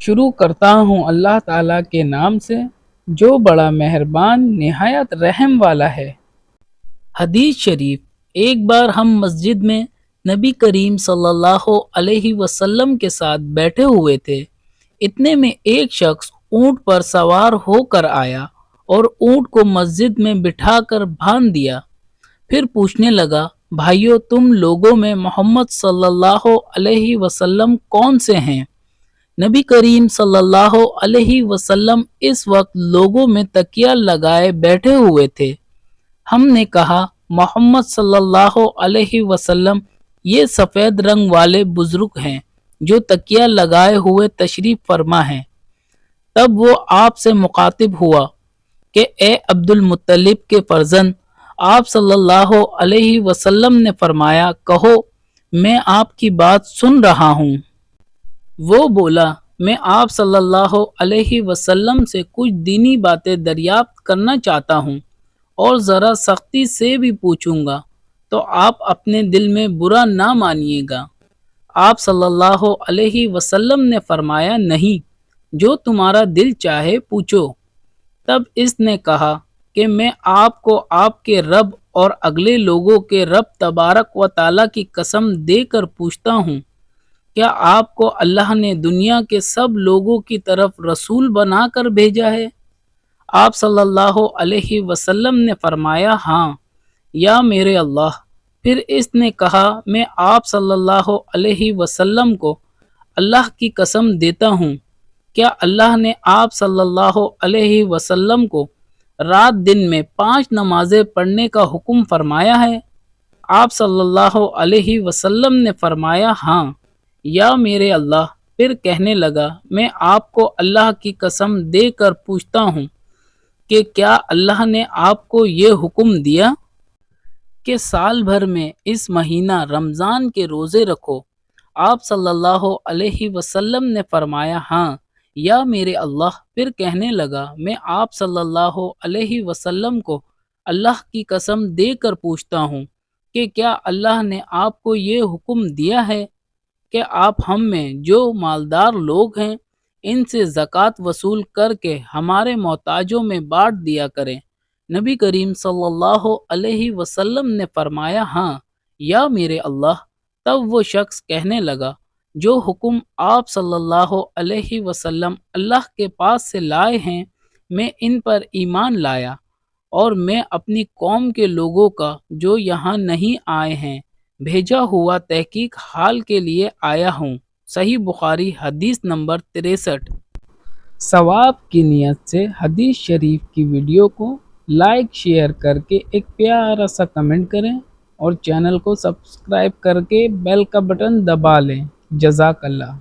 شروع کرتا ہوں اللہ تعالیٰ کے نام سے جو بڑا مہربان نہایت رحم والا ہے۔ حدیث شریف، ایک بار ہم مسجد میں نبی کریم صلی اللہ علیہ وسلم کے ساتھ بیٹھے ہوئے تھے۔ اتنے میں ایک شخص اونٹ پر سوار ہو کر آیا اور اونٹ کو مسجد میں بٹھا کر باندھ دیا۔ پھر پوچھنے لگا، بھائیو تم لوگوں میں محمد صلی اللہ علیہ وسلم کون سے ہیں؟ نبی کریم صلی اللہ علیہ وسلم اس وقت لوگوں میں تکیہ لگائے بیٹھے ہوئے تھے۔ ہم نے کہا، محمد صلی اللہ علیہ وسلم یہ سفید رنگ والے بزرگ ہیں جو تکیہ لگائے ہوئے تشریف فرما ہیں۔ تب وہ آپ سے مخاطب ہوا کہ اے عبد المطلب کے فرزند، آپ صلی اللہ علیہ وسلم نے فرمایا، کہو میں آپ کی بات سن رہا ہوں۔ وہ بولا، میں آپ صلی اللہ علیہ وسلم سے کچھ دینی باتیں دریافت کرنا چاہتا ہوں اور ذرا سختی سے بھی پوچھوں گا تو آپ اپنے دل میں برا نہ مانیے گا۔ آپ صلی اللہ علیہ وسلم نے فرمایا، نہیں، جو تمہارا دل چاہے پوچھو۔ تب اس نے کہا کہ میں آپ کو آپ کے رب اور اگلے لوگوں کے رب تبارک و تعالیٰ کی قسم دے کر پوچھتا ہوں، کیا آپ کو اللہ نے دنیا کے سب لوگوں کی طرف رسول بنا کر بھیجا ہے؟ آپ صلی اللہ علیہ وسلم نے فرمایا، ہاں یا میرے اللہ۔ پھر اس نے کہا، میں آپ صلی اللہ علیہ وسلم کو اللہ کی قسم دیتا ہوں، کیا اللہ نے آپ صلی اللہ علیہ وسلم کو رات دن میں 5 نمازیں پڑھنے کا حکم فرمایا ہے؟ آپ صلی اللہ علیہ وسلم نے فرمایا، ہاں یا میرے اللہ۔ پھر کہنے لگا، میں آپ کو اللہ کی قسم دے کر پوچھتا ہوں کہ کیا اللہ نے آپ کو یہ حکم دیا کہ سال بھر میں اس مہینہ رمضان کے روزے رکھو؟ آپ صلی اللہ علیہ وسلم نے فرمایا، ہاں یا میرے اللہ۔ پھر کہنے لگا، میں آپ صلی اللہ علیہ وسلم کو اللہ کی قسم دے کر پوچھتا ہوں کہ کیا اللہ نے آپ کو یہ حکم دیا ہے کہ آپ ہم میں جو مالدار لوگ ہیں ان سے زکوٰۃ وصول کر کے ہمارے محتاجوں میں بانٹ دیا کریں؟ نبی کریم صلی اللہ علیہ وسلم نے فرمایا، ہاں یا میرے اللہ۔ تب وہ شخص کہنے لگا، جو حکم آپ صلی اللہ علیہ وسلم اللہ کے پاس سے لائے ہیں میں ان پر ایمان لایا، اور میں اپنی قوم کے لوگوں کا جو یہاں نہیں آئے ہیں بھیجا ہوا تحقیق حال کے لیے آیا ہوں۔ صحیح بخاری حدیث نمبر 63۔ ثواب کی نیت سے حدیث شریف کی ویڈیو کو لائک شیئر کر کے ایک پیارا سا کمنٹ کریں اور چینل کو سبسکرائب کر کے بیل کا بٹن دبا لیں۔ جزاک اللہ۔